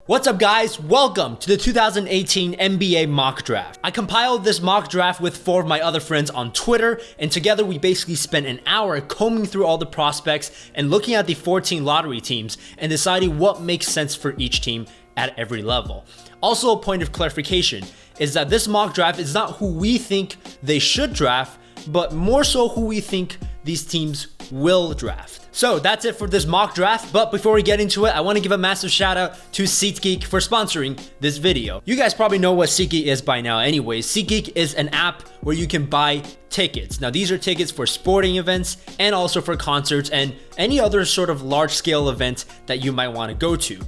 What's up guys, welcome to the 2018 NBA mock draft. I compiled this mock draft with 4 of my other friends on Twitter, and together we basically spent an hour combing through all the prospects and looking at the 14 lottery teams and deciding what makes sense for each team at every level. Also, a point of clarification is that this mock draft is not who we think they should draft, but more so who we think these teams will draft. So that's it for this mock draft, but before we get into it, I want to give a massive shout out to SeatGeek for sponsoring this video. You guys probably know what SeatGeek is by now anyways. SeatGeek is an app where you can buy tickets. Now these are tickets for sporting events and also for concerts and any other sort of large scale event that you might want to go to.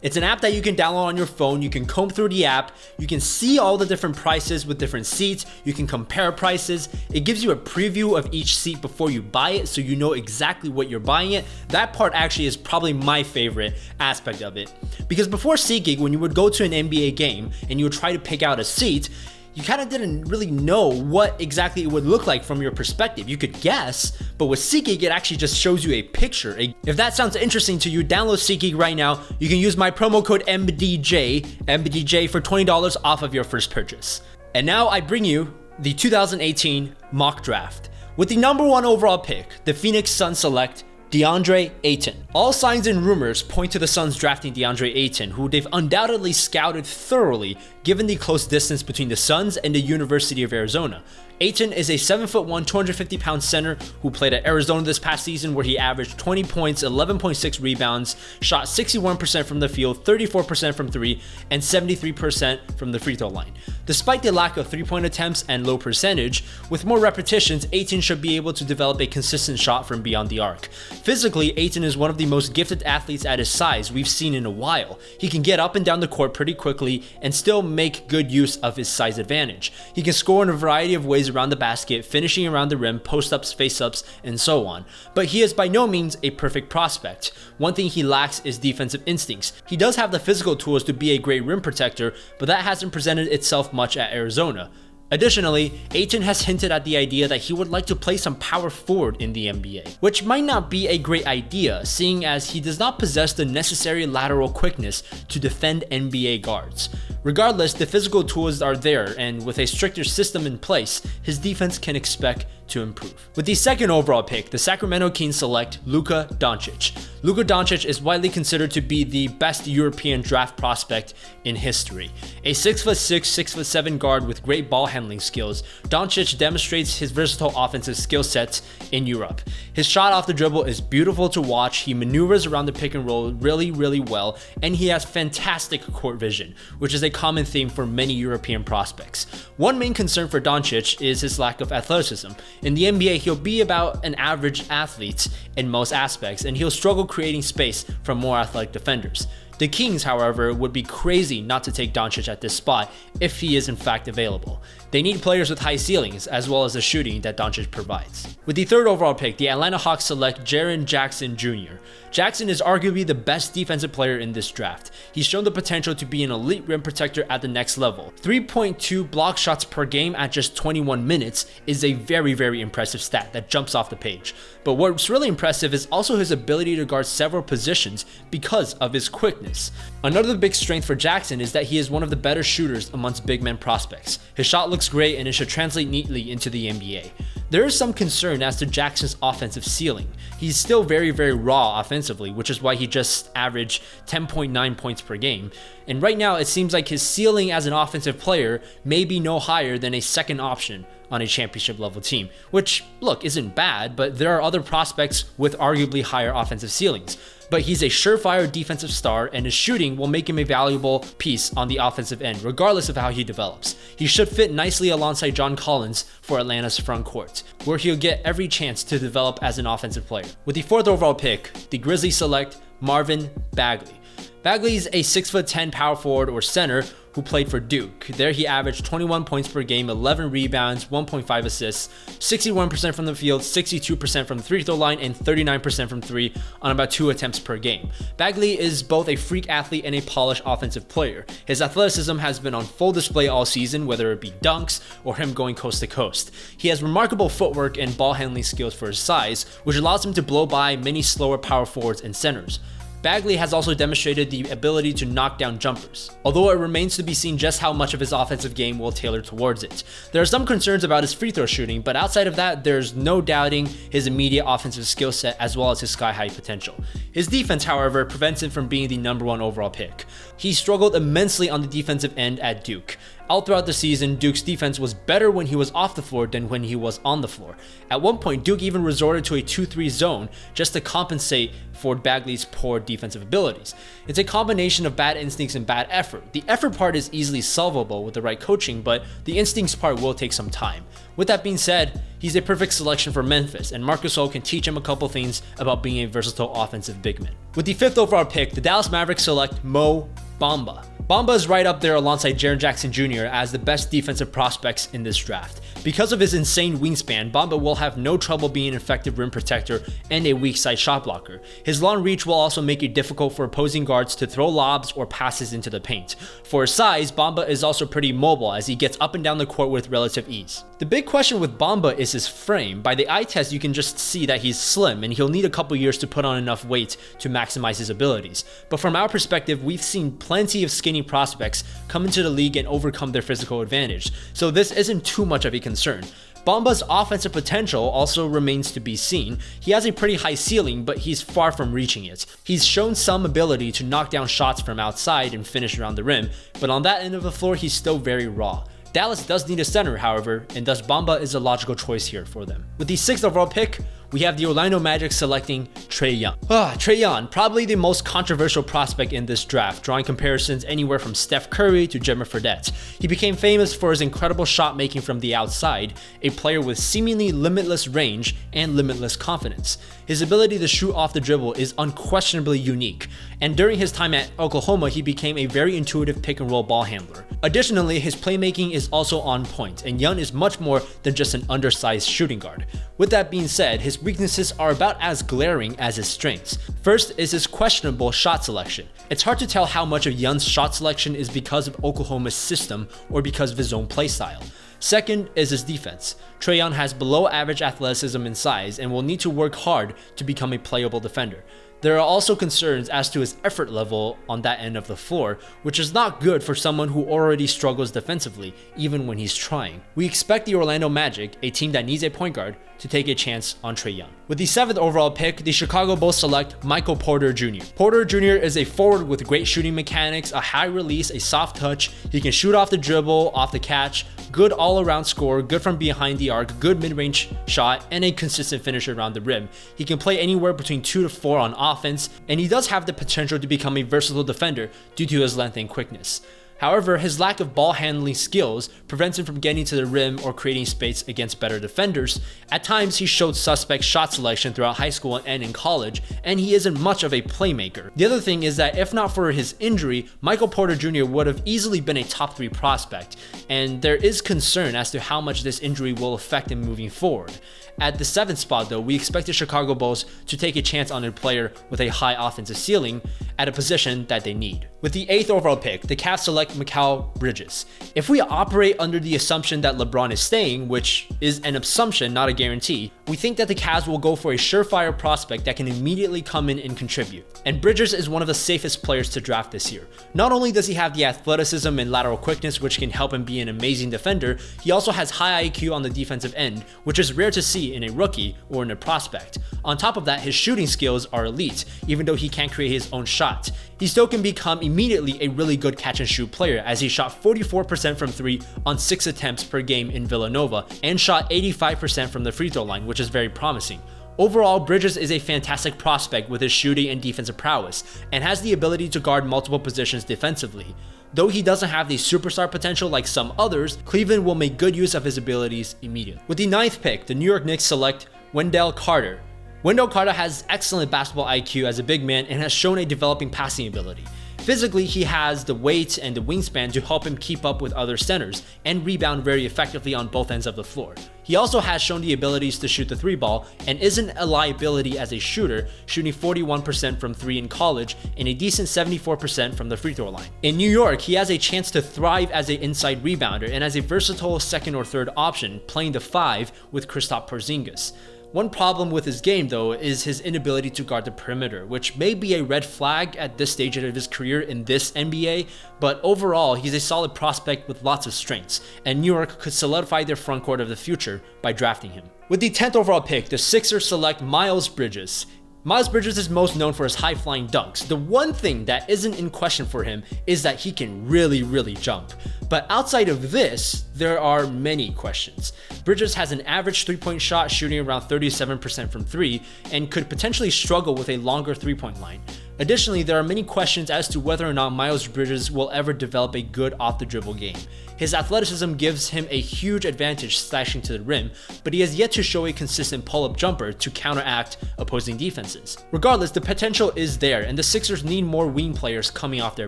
It's an app that you can download on your phone. You can comb through the app. You can see all the different prices with different seats. You can compare prices. It gives you a preview of each seat before you buy it, so you know exactly what you're buying it. That part actually is probably my favorite aspect of it. Because before SeatGeek, when you would go to an NBA game and you would try to pick out a seat, you kind of didn't really know what exactly it would look like from your perspective. You could guess, but with SeatGeek, it actually just shows you a picture. If that sounds interesting to you, download SeatGeek right now. You can use my promo code MDJ for $20 off of your first purchase. And now I bring you the 2018 mock draft. With the number 1 overall pick, the Phoenix Suns select DeAndre Ayton. All signs and rumors point to the Suns drafting DeAndre Ayton, who they've undoubtedly scouted thoroughly given the close distance between the Suns and the University of Arizona. Ayton is a 7'1", 250-pound center who played at Arizona this past season, where he averaged 20 points, 11.6 rebounds, shot 61% from the field, 34% from 3, and 73% from the free throw line. Despite the lack of three-point attempts and low percentage, with more repetitions, Ayton should be able to develop a consistent shot from beyond the arc. Physically, Ayton is one of the most gifted athletes at his size we've seen in a while. He can get up and down the court pretty quickly and still make good use of his size advantage. He can score in a variety of ways around the basket, finishing around the rim, post-ups, face-ups, and so on. But he is by no means a perfect prospect. One thing he lacks is defensive instincts. He does have the physical tools to be a great rim protector, but that hasn't presented itself much at Arizona. Additionally, Ayton has hinted at the idea that he would like to play some power forward in the NBA, which might not be a great idea, seeing as he does not possess the necessary lateral quickness to defend NBA guards. Regardless, the physical tools are there, and with a stricter system in place, his defense can expect to improve. With the 2nd overall pick, the Sacremento Kings select Luka Doncic. Luka Doncic is widely considered to be the best European draft prospect in history. A 6'6", 6'7" guard with great ball handling skills, Doncic demonstrates his versatile offensive skill sets in Europe. His shot off the dribble is beautiful to watch, he maneuvers around the pick and roll really well, and he has fantastic court vision, which is a common theme for many European prospects. One main concern for Doncic is his lack of athleticism. In the NBA, he'll be about an average athlete in most aspects, and he'll struggle creating space from more athletic defenders. The Kings, however, would be crazy not to take Doncic at this spot if he is in fact available. They need players with high ceilings, as well as the shooting that Doncic provides. With the 3rd overall pick, the Atlanta Hawks select Jaren Jackson Jr. Jackson is arguably the best defensive player in this draft. He's shown the potential to be an elite rim protector at the next level. 3.2 block shots per game at just 21 minutes is a very impressive stat that jumps off the page. But what's really impressive is also his ability to guard several positions because of his quickness. Another big strength for Jackson is that he is one of the better shooters amongst big men prospects. His shot looks great and it should translate neatly into the NBA. There is some concern as to Jackson's offensive ceiling. He's still very raw offensively, which is why he just averaged 10.9 points per game. And right now it seems like his ceiling as an offensive player may be no higher than a second option on a championship level team, which, look, isn't bad, but there are other prospects with arguably higher offensive ceilings. But he's a surefire defensive star, and his shooting will make him a valuable piece on the offensive end, regardless of how he develops. He should fit nicely alongside John Collins for Atlanta's front court, where he'll get every chance to develop as an offensive player. With the 4th overall pick, the Grizzlies select Marvin Bagley. Bagley is a 6'10" power forward or center who played for Duke. There he averaged 21 points per game, 11 rebounds, 1.5 assists, 61% from the field, 62% from the free throw line, and 39% from 3 on about 2 attempts per game. Bagley is both a freak athlete and a polished offensive player. His athleticism has been on full display all season, whether it be dunks or him going coast to coast. He has remarkable footwork and ball handling skills for his size, which allows him to blow by many slower power forwards and centers. Bagley has also demonstrated the ability to knock down jumpers, although it remains to be seen just how much of his offensive game will tailor towards it. There are some concerns about his free throw shooting, but outside of that, there's no doubting his immediate offensive skill set as well as his sky-high potential. His defense, however, prevents him from being the #1 overall pick. He struggled immensely on the defensive end at Duke. All throughout the season, Duke's defense was better when he was off the floor than when he was on the floor. At one point, Duke even resorted to a 2-3 zone just to compensate for Bagley's poor defensive abilities. It's a combination of bad instincts and bad effort. The effort part is easily solvable with the right coaching, but the instincts part will take some time. With that being said, he's a perfect selection for Memphis, and Marc Gasol can teach him a couple things about being a versatile offensive big man. With the 5th overall pick, the Dallas Mavericks select Mo Bamba. Bamba is right up there alongside Jaren Jackson Jr. as the best defensive prospects in this draft. Because of his insane wingspan, Bamba will have no trouble being an effective rim protector and a weak side shot blocker. His long reach will also make it difficult for opposing guards to throw lobs or passes into the paint. For his size, Bamba is also pretty mobile as he gets up and down the court with relative ease. The big question with Bamba is his frame. By the eye test, you can just see that he's slim and he'll need a couple years to put on enough weight to maximize his abilities. But from our perspective, we've seen plenty of skinny prospects come into the league and overcome their physical advantage, so this isn't too much of a concern. Bamba's offensive potential also remains to be seen. He has a pretty high ceiling, but he's far from reaching it. He's shown some ability to knock down shots from outside and finish around the rim, but on that end of the floor, he's still very raw. Dallas does need a center, however, and thus Bamba is a logical choice here for them. With the 6th overall pick, we have the Orlando Magic selecting Trae Young. Trae Young, probably the most controversial prospect in this draft, drawing comparisons anywhere from Steph Curry to Jimmer Fredette. He became famous for his incredible shot making from the outside, a player with seemingly limitless range and limitless confidence. His ability to shoot off the dribble is unquestionably unique, and during his time at Oklahoma, he became a very intuitive pick and roll ball handler. Additionally, his playmaking is also on point, and Young is much more than just an undersized shooting guard. With that being said, his weaknesses are about as glaring as his strengths. First is his questionable shot selection. It's hard to tell how much of Young's shot selection is because of Oklahoma's system or because of his own playstyle. Second is his defense. Trae Young has below average athleticism and size and will need to work hard to become a playable defender. There are also concerns as to his effort level on that end of the floor, which is not good for someone who already struggles defensively, even when he's trying. We expect the Orlando Magic, a team that needs a point guard, to take a chance on Trae Young. With the 7th overall pick, the Chicago Bulls select Michael Porter Jr. Porter Jr. is a forward with great shooting mechanics, a high release, a soft touch. He can shoot off the dribble, off the catch, good all-around scorer, good from behind the arc, good mid-range shot, and a consistent finisher around the rim. He can play anywhere between 2 to 4 on offense, and he does have the potential to become a versatile defender due to his length and quickness. However, his lack of ball handling skills prevents him from getting to the rim or creating space against better defenders. At times, he showed suspect shot selection throughout high school and in college, and he isn't much of a playmaker. The other thing is that if not for his injury, Michael Porter Jr. would have easily been a top 3 prospect, and there is concern as to how much this injury will affect him moving forward. At the 7th spot though, we expect the Chicago Bulls to take a chance on a player with a high offensive ceiling at a position that they need. With the 8th overall pick, the Cavs select Mikal Bridges. If we operate under the assumption that LeBron is staying, which is an assumption, not a guarantee, we think that the Cavs will go for a surefire prospect that can immediately come in and contribute. And Bridges is one of the safest players to draft this year. Not only does he have the athleticism and lateral quickness which can help him be an amazing defender, he also has high IQ on the defensive end, which is rare to see in a rookie or in a prospect. On top of that, his shooting skills are elite, even though he can't create his own shot. He still can become immediately a really good catch and shoot player, as he shot 44% from 3 on 6 attempts per game in Villanova and shot 85% from the free throw line, which is very promising. Overall, Bridges is a fantastic prospect with his shooting and defensive prowess, and has the ability to guard multiple positions defensively. Though he doesn't have the superstar potential like some others, Cleveland will make good use of his abilities immediately. With the 9th pick, the New York Knicks select Wendell Carter. Wendell Carter has excellent basketball IQ as a big man and has shown a developing passing ability. Physically, he has the weight and the wingspan to help him keep up with other centers and rebound very effectively on both ends of the floor. He also has shown the abilities to shoot the 3-ball and isn't a liability as a shooter, shooting 41% from 3 in college and a decent 74% from the free throw line. In New York, he has a chance to thrive as an inside rebounder and as a versatile second or third option, playing the 5 with Kristaps Porzingis. One problem with his game though is his inability to guard the perimeter, which may be a red flag at this stage of his career in this NBA, but overall he's a solid prospect with lots of strengths, and New York could solidify their frontcourt of the future by drafting him. With the 10th overall pick, the Sixers select Miles Bridges. Miles Bridges is most known for his high-flying dunks. The one thing that isn't in question for him is that he can really jump. But outside of this, there are many questions. Bridges has an average three-point shot shooting around 37% from 3 and could potentially struggle with a longer three-point line. Additionally, there are many questions as to whether or not Miles Bridges will ever develop a good off-the-dribble game. His athleticism gives him a huge advantage slashing to the rim, but he has yet to show a consistent pull-up jumper to counteract opposing defenses. Regardless, the potential is there, and the Sixers need more wing players coming off their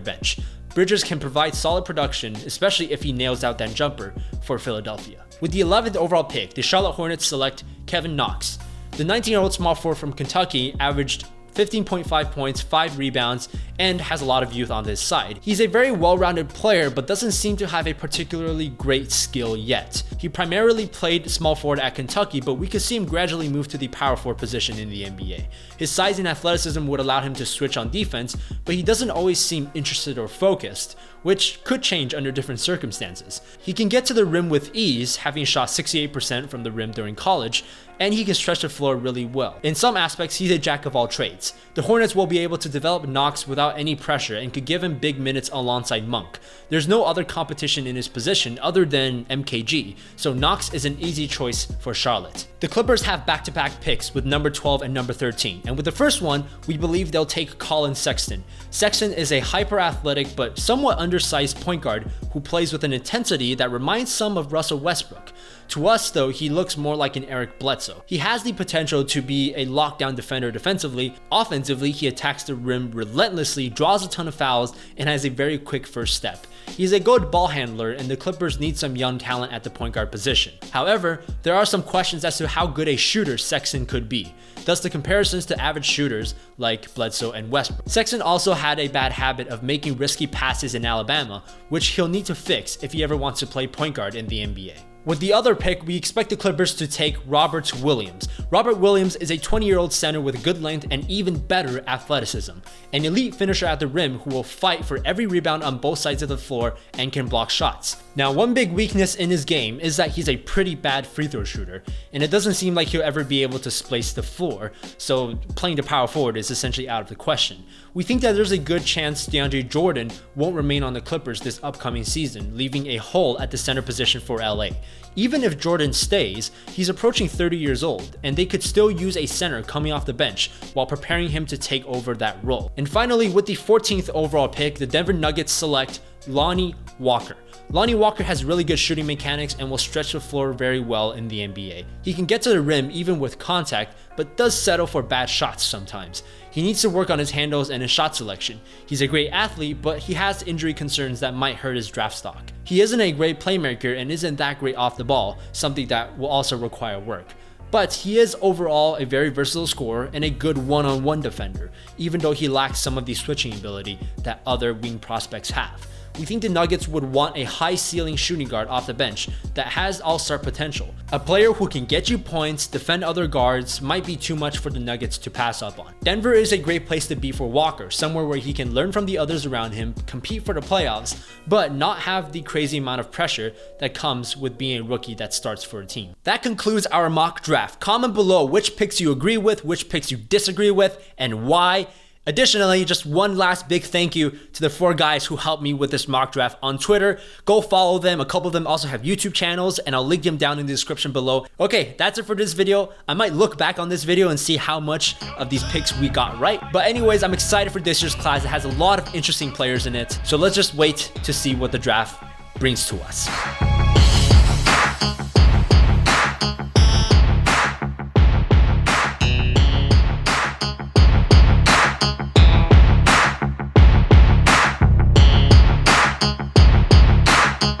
bench. Bridges can provide solid production, especially if he nails out that jumper for Philadelphia. With the 11th overall pick, the Charlotte Hornets select Kevin Knox. The 19-year-old small forward from Kentucky averaged 15.5 points, 5 rebounds, and has a lot of youth on his side. He's a very well-rounded player, but doesn't seem to have a particularly great skill yet. He primarily played small forward at Kentucky, but we could see him gradually move to the power forward position in the NBA. His size and athleticism would allow him to switch on defense, but he doesn't always seem interested or focused, which could change under different circumstances. He can get to the rim with ease, having shot 68% from the rim during college, and he can stretch the floor really well. In some aspects, he's a jack of all trades. The Hornets will be able to develop Knox without any pressure and could give him big minutes alongside Monk. There's no other competition in his position other than MKG, so Knox is an easy choice for Charlotte. The Clippers have back-to-back picks with number 12 and number 13, and with the first one, we believe they'll take Collin Sexton. Sexton is a hyper-athletic but somewhat undersized point guard who plays with an intensity that reminds some of Russell Westbrook. To us though, he looks more like an Eric Bledsoe. He has the potential to be a lockdown defender defensively. Offensively, he attacks the rim relentlessly, draws a ton of fouls, and has a very quick first step. He's a good ball handler, and the Clippers need some young talent at the point guard position. However, there are some questions as to how good a shooter Sexton could be. Thus, the comparisons to average shooters like Bledsoe and Westbrook. Sexton also had a bad habit of making risky passes in Alabama, which he'll need to fix if he ever wants to play point guard in the NBA. With the other pick, we expect the Clippers to take Robert Williams. Robert Williams is a 20-year-old center with good length and even better athleticism. An elite finisher at the rim who will fight for every rebound on both sides of the floor and can block shots. Now, one big weakness in his game is that he's a pretty bad free throw shooter, and it doesn't seem like he'll ever be able to splash the floor, so playing the power forward is essentially out of the question. We think that there's a good chance DeAndre Jordan won't remain on the Clippers this upcoming season, leaving a hole at the center position for LA. Even if Jordan stays, he's approaching 30 years old, and they could still use a center coming off the bench while preparing him to take over that role. And finally, with the 14th overall pick, the Denver Nuggets select Lonnie Walker. Lonnie Walker has really good shooting mechanics and will stretch the floor very well in the NBA. He can get to the rim even with contact, but does settle for bad shots sometimes. He needs to work on his handles and his shot selection. He's a great athlete, but he has injury concerns that might hurt his draft stock. He isn't a great playmaker and isn't that great off the ball, something that will also require work. But he is overall a very versatile scorer and a good one-on-one defender, even though he lacks some of the switching ability that other wing prospects have. We think the Nuggets would want a high-ceiling shooting guard off the bench that has all-star potential. A player who can get you points, defend other guards, might be too much for the Nuggets to pass up on. Denver is a great place to be for Walker, somewhere where he can learn from the others around him, compete for the playoffs, but not have the crazy amount of pressure that comes with being a rookie that starts for a team. That concludes our mock draft. Comment below which picks you agree with, which picks you disagree with, and why. Additionally, just one last big thank you to the 4 guys who helped me with this mock draft on Twitter. Go follow them. A couple of them also have YouTube channels, and I'll link them down in the description below. Okay, that's it for this video. I might look back on this video and see how much of these picks we got right. But anyways, I'm excited for this year's class. It has a lot of interesting players in it. So let's just wait to see what the draft brings to us.